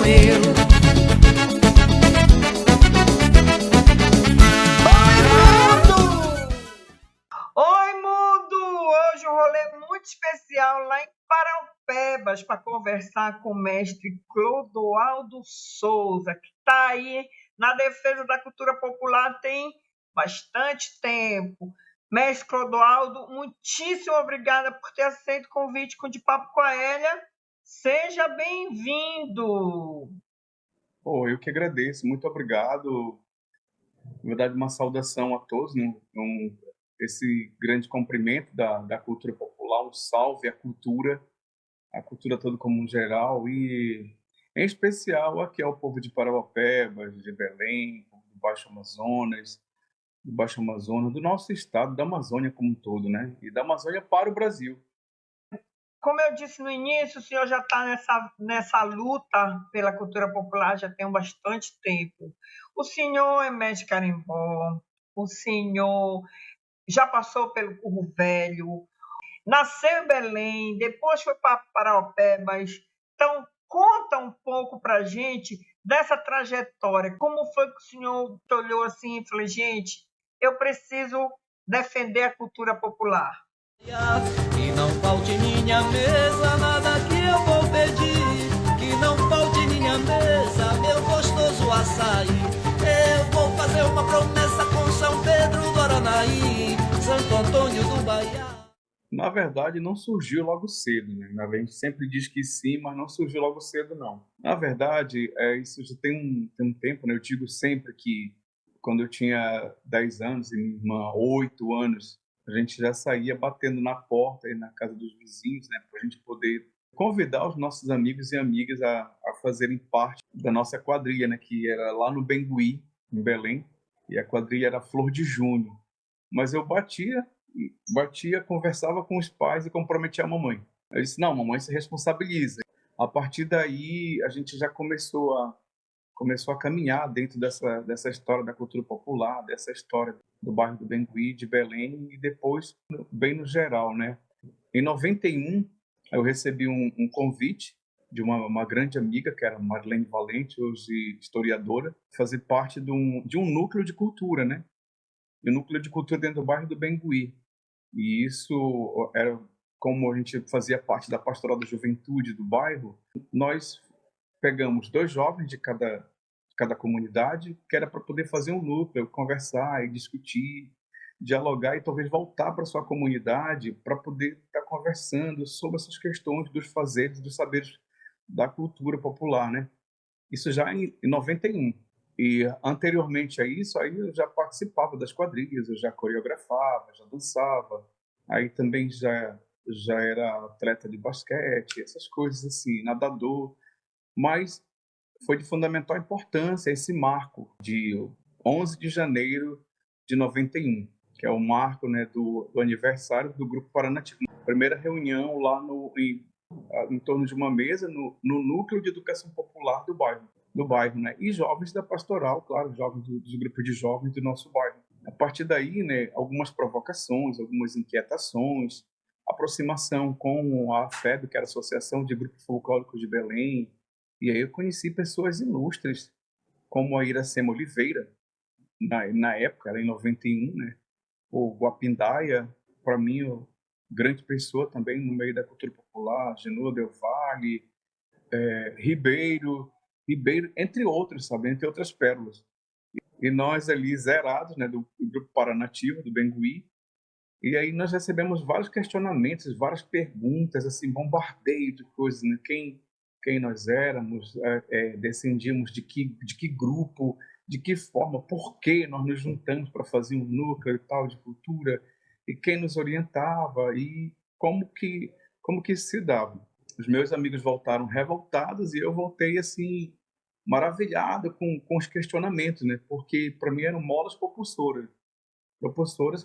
com ele. Oi, mundo! Hoje um rolê muito especial lá em Paraupebas para conversar com o mestre Clodoaldo Souza, que está aí na defesa da cultura popular tem bastante tempo. Mestre Clodoaldo, muitíssimo obrigada por ter aceito o convite de Papo com a Hélia. Seja bem-vindo! Eu que agradeço, muito obrigado. Na verdade, uma saudação a todos, né? Esse grande cumprimento da cultura popular, um salve à a cultura toda como um geral, e em especial aqui ao povo de Parauapebas, de Belém, do Baixo Amazonas, do nosso estado, da Amazônia como um todo, né? E da Amazônia para o Brasil. Como eu disse no início, o senhor já está nessa luta pela cultura popular já tem bastante tempo. O senhor é mestre carimbó, o senhor já passou pelo Curro Velho, nasceu em Belém, depois foi para Paraupebas. Então, conta um pouco para a gente dessa trajetória. Como foi que o senhor olhou assim e falou, gente, eu preciso defender a cultura popular? Que não falte minha mesa, nada que eu vou pedir. Que não falte minha mesa, meu gostoso açaí. Eu vou fazer uma promessa com São Pedro do Aranaí, Santo Antônio do Baiá. Na verdade, não surgiu logo cedo, né? A gente sempre diz que sim, mas não surgiu logo cedo, não. Na verdade, isso já tem um tempo, né? Eu digo sempre que quando eu tinha 10 anos e minha irmã 8 anos, a gente já saía batendo na porta e na casa dos vizinhos, né? Para a gente poder convidar os nossos amigos e amigas a fazerem parte da nossa quadrilha, né? Que era lá no Bengui, em Belém, e a quadrilha era Flor de Junho. Mas eu batia, conversava com os pais e comprometia a mamãe. Eu disse, não, mamãe se responsabiliza. A partir daí, a gente já começou a caminhar dentro dessa história da cultura popular, dessa história do bairro do Bengui, de Belém, e depois, bem no geral, né? Em 91, eu recebi um convite de uma grande amiga, que era Marlene Valente, hoje historiadora, fazer parte de um núcleo de cultura, né? E o núcleo de cultura dentro do bairro do Bengui. E isso era como a gente fazia parte da pastoral da juventude do bairro, nós pegamos 2 jovens de cada comunidade, que era para poder fazer um núcleo, conversar e discutir, dialogar e talvez voltar para sua comunidade para poder estar conversando sobre essas questões dos fazeres, dos saberes da cultura popular, né? Isso já em 91. E anteriormente a isso, aí eu já participava das quadrilhas, eu já coreografava, já dançava, aí também já era atleta de basquete, essas coisas assim, nadador, mas foi de fundamental importância esse marco de 11 de janeiro de 91, que é o marco, né, do aniversário do Grupo Paranativo. Primeira reunião lá em torno de uma mesa no núcleo de educação popular do bairro, né? E jovens da pastoral, claro, jovens dos grupos de jovens do nosso bairro. A partir daí, né, algumas provocações, algumas inquietações, aproximação com a AFEB, que era a Associação de Grupos Folclóricos de Belém, e aí eu conheci pessoas ilustres, como a Iracema Oliveira, na época, era em 91, né? O Guapindaia, para mim, grande pessoa também no meio da cultura popular, Genoa Del Valle, Ribeiro, entre outros, sabe? Entre outras pérolas. E nós ali zerados, né, do Grupo Paranativo, do Bengui, e aí nós recebemos vários questionamentos, várias perguntas, assim, bombardeio de coisas, né? Quem nós éramos, descendíamos de que grupo, de que forma, por que nós nos juntamos para fazer um núcleo e tal de cultura, e quem nos orientava, e como que isso se dava. Os meus amigos voltaram revoltados e eu voltei, assim, maravilhado com os questionamentos, né? Porque para mim eram molas propulsoras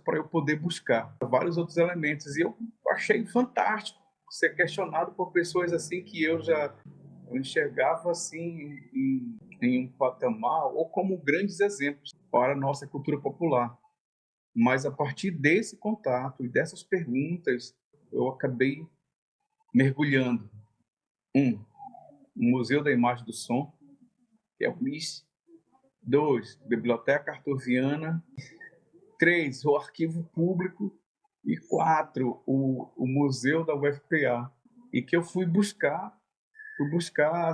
para eu poder buscar vários outros elementos. E eu achei fantástico ser questionado por pessoas assim que eu enxergava assim em um patamar ou como grandes exemplos para a nossa cultura popular. Mas a partir desse contato e dessas perguntas, eu acabei mergulhando. o Museu da Imagem e do Som, que é o MIS. 2, Biblioteca Artusiana. 3, o Arquivo Público. E 4, o Museu da UFPA. E que eu fui buscar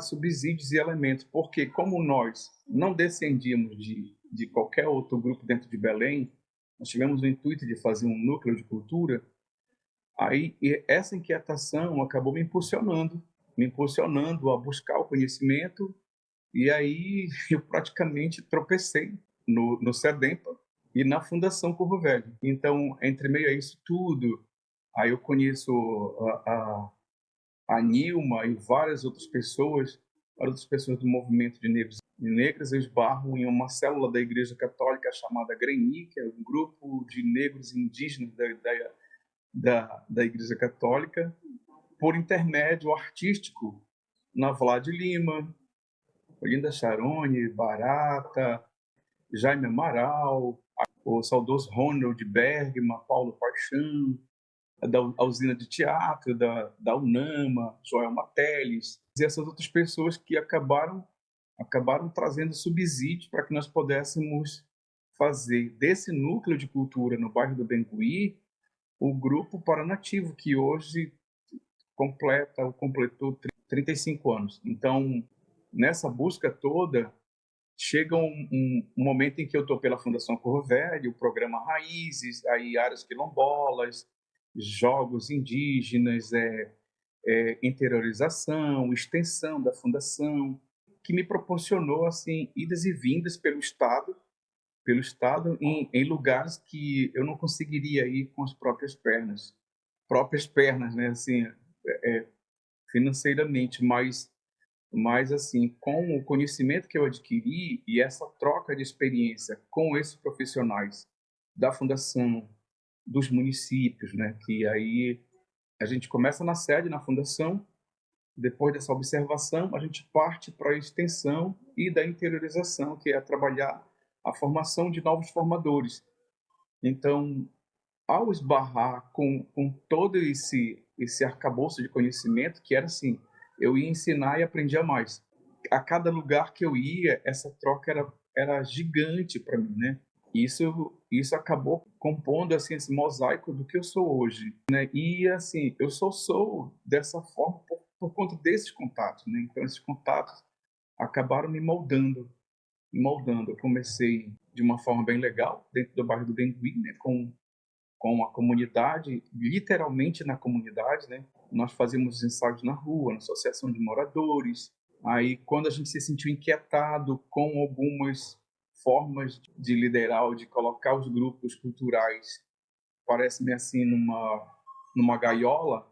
subsídios e elementos, porque como nós não descendíamos de qualquer outro grupo dentro de Belém, nós tivemos o intuito de fazer um núcleo de cultura. Aí essa inquietação acabou me impulsionando a buscar o conhecimento, e aí eu praticamente tropecei no SEDEMPA e na Fundação Corvo Velho. Então, entre meio a isso tudo, aí eu conheço a Nilma e várias outras pessoas do movimento de negros e negras. Eu esbarro em uma célula da Igreja Católica chamada GRENI, que é um grupo de negros e indígenas da Igreja Católica, por intermédio artístico na Vlad Lima, Olinda Charone, Barata, Jaime Amaral, o saudoso Ronald Bergman, Paulo Paixão, da usina de teatro, da UNAMA, Joelma Teles, e essas outras pessoas que acabaram trazendo subsídios para que nós pudéssemos fazer desse núcleo de cultura no bairro do Bengui o Grupo Paranativo, que hoje completou 35 anos. Então, nessa busca toda, chega um momento em que eu estou pela Fundação Corvo Velho, o programa Raízes, aí áreas quilombolas, jogos indígenas, interiorização, extensão da fundação, que me proporcionou assim idas e vindas pelo estado em lugares que eu não conseguiria ir com as próprias pernas, né, assim, financeiramente, mas assim, com o conhecimento que eu adquiri e essa troca de experiência com esses profissionais da fundação, dos municípios, né, que aí a gente começa na sede, na fundação, depois dessa observação, a gente parte para a extensão e da interiorização, que é trabalhar a formação de novos formadores. Então, ao esbarrar com todo esse arcabouço de conhecimento, que era assim, eu ia ensinar e aprendia mais. A cada lugar que eu ia, essa troca era gigante para mim, né? Isso acabou compondo assim esse mosaico do que eu sou hoje, né? E assim, eu sou dessa forma por conta desses contatos, né? Então esses contatos acabaram me moldando. Eu comecei de uma forma bem legal dentro do bairro do Bengui, né? Com a comunidade, literalmente na comunidade, né? Nós fazíamos ensaios na rua, na associação de moradores. Aí, quando a gente se sentiu inquietado com algumas formas de liderar ou de colocar os grupos culturais, parece-me assim, numa gaiola,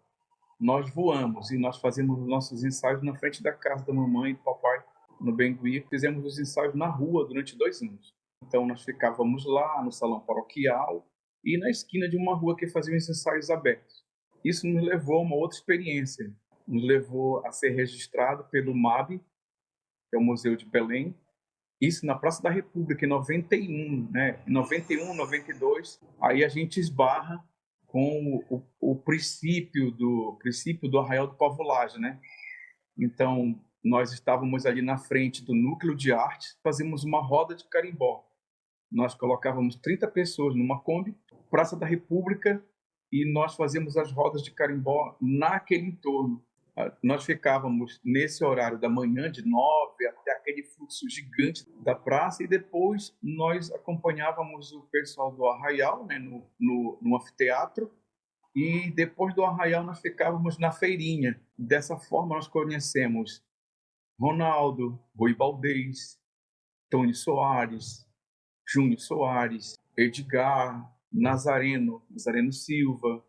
nós voamos e nós fazíamos os nossos ensaios na frente da casa da mamãe e do papai, no Bengui. Fizemos os ensaios na rua durante 2 anos. Então, nós ficávamos lá no salão paroquial e na esquina de uma rua que fazia os ensaios abertos. Isso nos levou a uma outra experiência. Nos levou a ser registrado pelo MAB, que é o Museu de Belém. Isso na Praça da República, em 91, né? Em 91, 92, aí a gente esbarra com o princípio do Arraial do Pavulagem, né? Então, nós estávamos ali na frente do Núcleo de Arte, fazíamos uma roda de carimbó. Nós colocávamos 30 pessoas numa Kombi, Praça da República, e nós fazíamos as rodas de carimbó naquele entorno. Nós ficávamos nesse horário da manhã, de 9 até aquele fluxo gigante da praça, e depois nós acompanhávamos o pessoal do Arraial, né, no anfiteatro, e depois do Arraial nós ficávamos na feirinha. Dessa forma nós conhecemos Ronaldo, Rui Baldez, Tony Soares, Júnior Soares, Edgar, Nazareno Silva,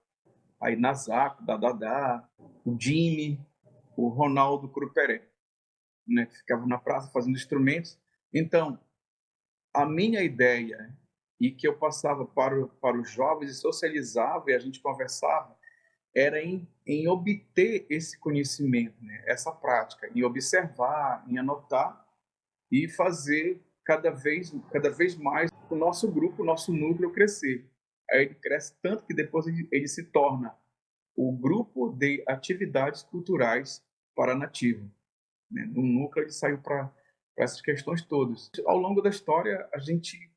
aí Nazaco, Dadá, o Jimmy, o Ronaldo Cruperé, né, que ficavam na praça fazendo instrumentos. Então, a minha ideia, e que eu passava para os jovens e socializava e a gente conversava, era em obter esse conhecimento, né, essa prática, em observar, em anotar e fazer cada vez mais o nosso grupo, o nosso núcleo crescer. Aí ele cresce tanto que depois ele se torna o Grupo de Atividades Culturais Paranativo. né? No núcleo ele saiu para essas questões todas. Ao longo da história, a gente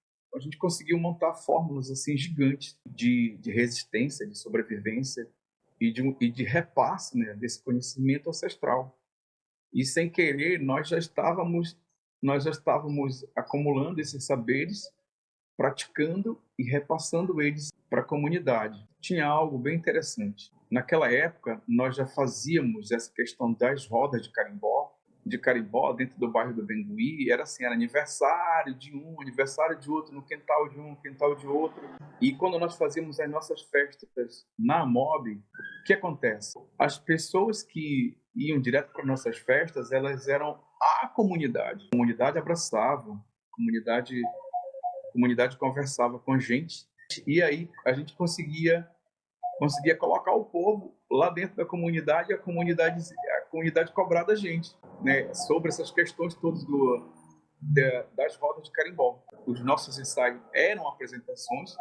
conseguiu montar fórmulas assim gigantes de resistência, de sobrevivência e de repasse, né, desse conhecimento ancestral. E sem querer, nós já estávamos acumulando esses saberes, praticando e repassando eles para a comunidade. Tinha algo bem interessante. Naquela época, nós já fazíamos essa questão das rodas de carimbó dentro do bairro do Bengui. Era assim, era aniversário de um, aniversário de outro, no quintal de um, quintal de outro. E quando nós fazíamos as nossas festas na AMOB, o que acontece? As pessoas que iam direto para nossas festas, elas eram a comunidade. A comunidade abraçava, a comunidade conversava com a gente, e aí a gente conseguia colocar o povo lá dentro da comunidade e a comunidade cobrar da gente, né, sobre essas questões todas das rodas de carimbó. Os nossos ensaios eram apresentações,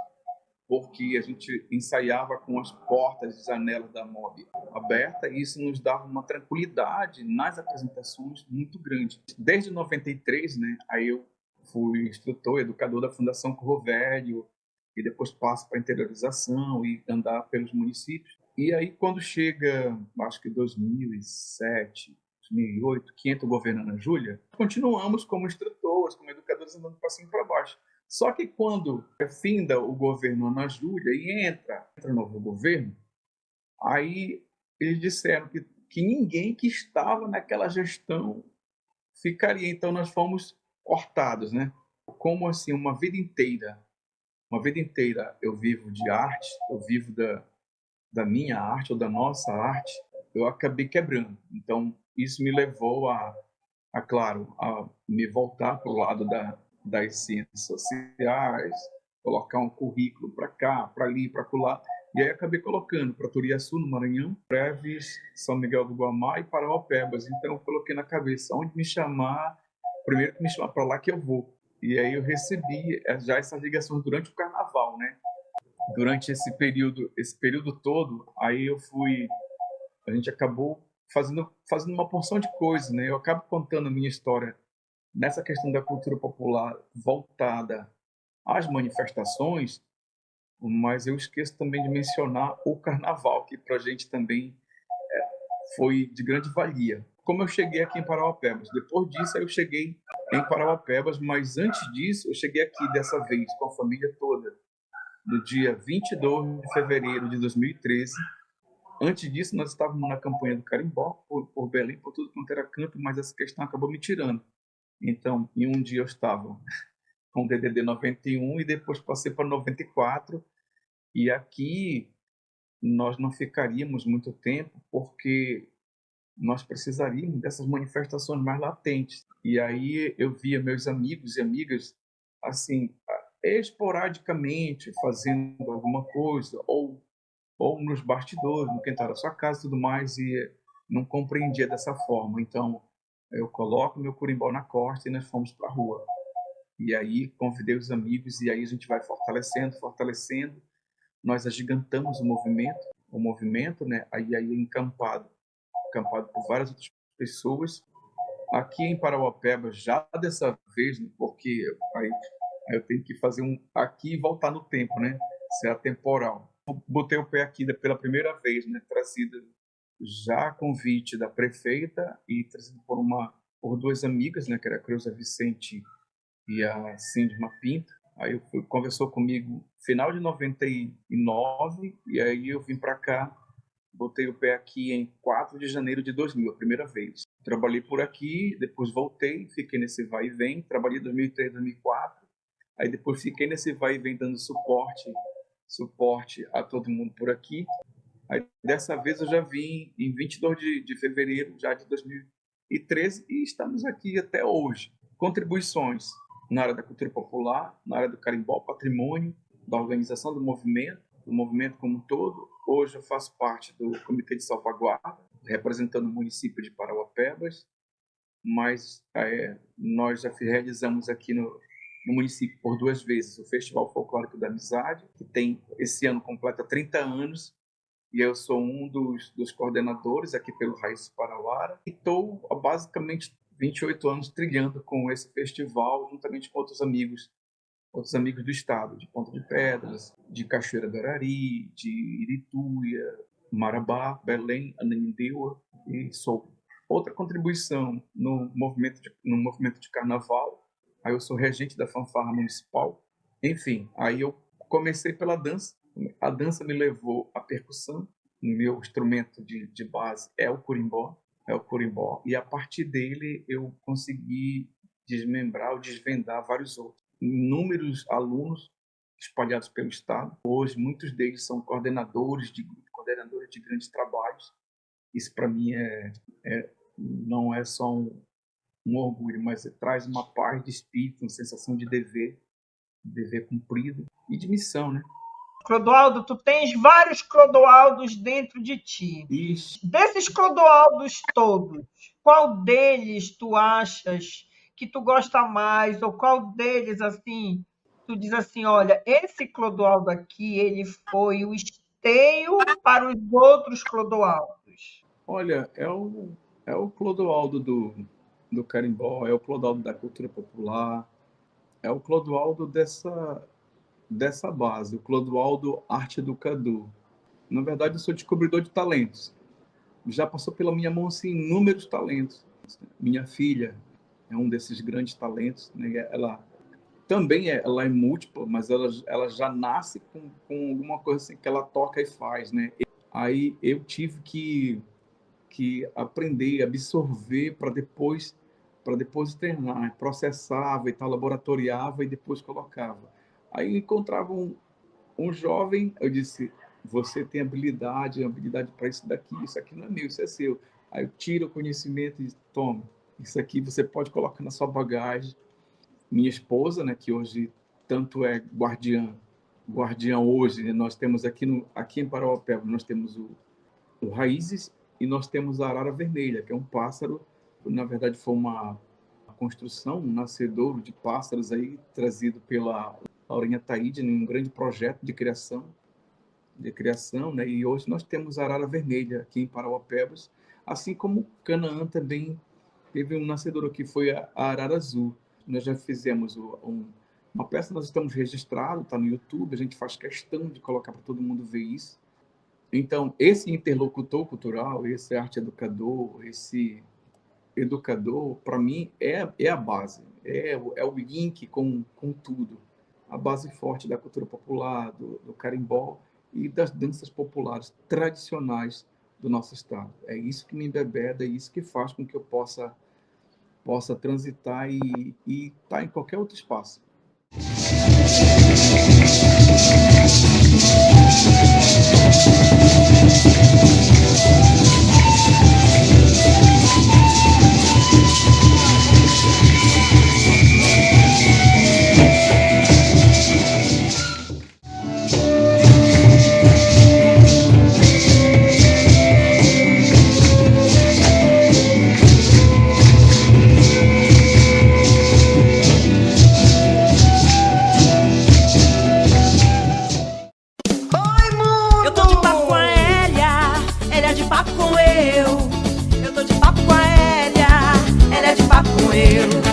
porque a gente ensaiava com as portas e janelas da MOB aberta, e isso nos dava uma tranquilidade nas apresentações muito grande. Desde 93, né, aí eu fui instrutor, educador da Fundação Corro Velho, e depois passo para interiorização e andar pelos municípios. E aí, quando chega, acho que 2007, 2008, que entra o governo Ana Júlia, continuamos como instrutores, como educadores, andando para cima e para baixo. Só que quando finda o governo Ana Júlia e entra o novo governo, aí eles disseram que ninguém que estava naquela gestão ficaria. Então nós fomos cortados, né? Como assim, uma vida inteira eu vivo de arte, eu vivo da minha arte ou da nossa arte, eu acabei quebrando. Então isso me levou claro, a me voltar para o lado das ciências sociais, colocar um currículo para cá, para ali, para lá. E aí acabei colocando para Turiaçu, no Maranhão, Breves, São Miguel do Guamá e Parauapebas. Então eu coloquei na cabeça, onde me chamar, primeiro que me chamar para lá que eu vou. E aí eu recebi já essas ligações durante o carnaval, né? Durante esse período todo, aí a gente acabou fazendo uma porção de coisas, né? Eu acabo contando a minha história nessa questão da cultura popular voltada às manifestações, mas eu esqueço também de mencionar o carnaval, que para a gente também foi de grande valia. Como eu cheguei aqui em Parauapebas, depois disso eu cheguei em Parauapebas, mas antes disso eu cheguei aqui dessa vez com a família toda, no dia 22 de fevereiro de 2013. Antes disso, nós estávamos na campanha do carimbó, por Belém, por tudo quanto era canto, mas essa questão acabou me tirando. Então, em um dia eu estava com o DDD 91 e depois passei para 94. E aqui nós não ficaríamos muito tempo porque nós precisaríamos dessas manifestações mais latentes. E aí eu via meus amigos e amigas, assim, esporadicamente fazendo alguma coisa, ou nos bastidores, no quintal da sua casa e tudo mais, e não compreendia dessa forma. Então, eu coloco meu curimbau na costa e nós fomos para a rua. E aí convidei os amigos e aí a gente vai fortalecendo. Nós agigantamos o movimento, né? Aí encampado por várias outras pessoas. Aqui em Parauapebas, já dessa vez, né? Porque aí eu tenho que fazer aqui e voltar no tempo, né? Isso é atemporal. Botei o pé aqui pela primeira vez, né? Trazido já a convite da prefeita e trazido por duas amigas, né? Que era a Creuza Vicente e a Cindma Pinto. Aí conversou comigo final de 99 e aí eu vim para cá, botei o pé aqui em 4 de janeiro de 2000, a primeira vez. Trabalhei por aqui, depois voltei, fiquei nesse vai e vem, trabalhei em 2003, 2004, aí depois fiquei nesse vai e vem dando suporte a todo mundo por aqui. Aí dessa vez eu já vim em 22 de fevereiro já de 2013 e estamos aqui até hoje. Contribuições na área da cultura popular, na área do carimbó, patrimônio, da organização do movimento como um todo. Hoje eu faço parte do Comitê de Salvaguarda, representando o município de Parauapebas, mas nós já realizamos aqui no município por 2 vezes o Festival Folclórico da Amizade, que esse ano completa 30 anos, e eu sou um dos coordenadores aqui pelo Raízes Parauara, e estou há basicamente 28 anos trilhando com esse festival, juntamente com outros amigos do estado, de Ponta de Pedras, de Cachoeira do Arari, de Irituia, Marabá, Belém, Ananindeua e Sopo. Outra contribuição no movimento de carnaval, aí eu sou regente da fanfarra municipal. Enfim, aí eu comecei pela dança, a dança me levou à percussão, o meu instrumento de base é o corimbó, e a partir dele eu consegui desmembrar ou desvendar vários outros. Inúmeros alunos espalhados pelo estado. Hoje, muitos deles são coordenadores de grandes trabalhos. Isso, para mim, não é só um orgulho, mas traz uma paz de espírito, uma sensação de dever cumprido e de missão, né? Clodoaldo, tu tens vários Clodoaldos dentro de ti. Isso. Desses Clodoaldos todos, qual deles tu achas que tu gosta mais? Ou qual deles, assim, tu diz assim, olha, esse Clodoaldo aqui, ele foi o esteio para os outros Clodoaldos? Olha, é o Clodoaldo do carimbó, é o Clodoaldo da cultura popular, é o Clodoaldo dessa base, o Clodoaldo arte educador. Na verdade, eu sou descobridor de talentos. Já passou pela minha mão assim, inúmeros talentos. Minha filha é um desses grandes talentos, né? Ela também ela é múltipla, mas ela já nasce com alguma coisa assim que ela toca e faz, né? Aí eu tive que aprender, absorver para depois treinar, processava e tal, laboratoriava e depois colocava. Aí eu encontrava um jovem, eu disse, você tem habilidade para isso aqui não é meu, isso é seu. Aí eu tiro o conhecimento e toma, isso aqui você pode colocar na sua bagagem. Minha esposa, né, que hoje tanto é guardiã hoje, né, nós temos aqui em Parauapebas, nós temos o Raízes e nós temos a arara vermelha, que é um pássaro, na verdade foi uma construção, um nascedouro de pássaros aí, trazido pela Laurinha Taide, num grande projeto de criação, né? E hoje nós temos a arara vermelha aqui em Parauapebas, assim como Canaã também teve um nascedor aqui, foi a arara azul. Nós já fizemos uma peça, nós estamos registrados, está no YouTube, a gente faz questão de colocar para todo mundo ver isso. Então, esse interlocutor cultural, esse arte educador, esse educador, para mim, é a base, é o link com tudo. A base forte da cultura popular, do carimbó e das danças populares tradicionais do nosso estado. É isso que me embebeda, é isso que faz com que eu possa transitar e estar em qualquer outro espaço. Eu tô de papo com a Hélia de papo com eu. Eu tô de papo com a Hélia de papo com eu.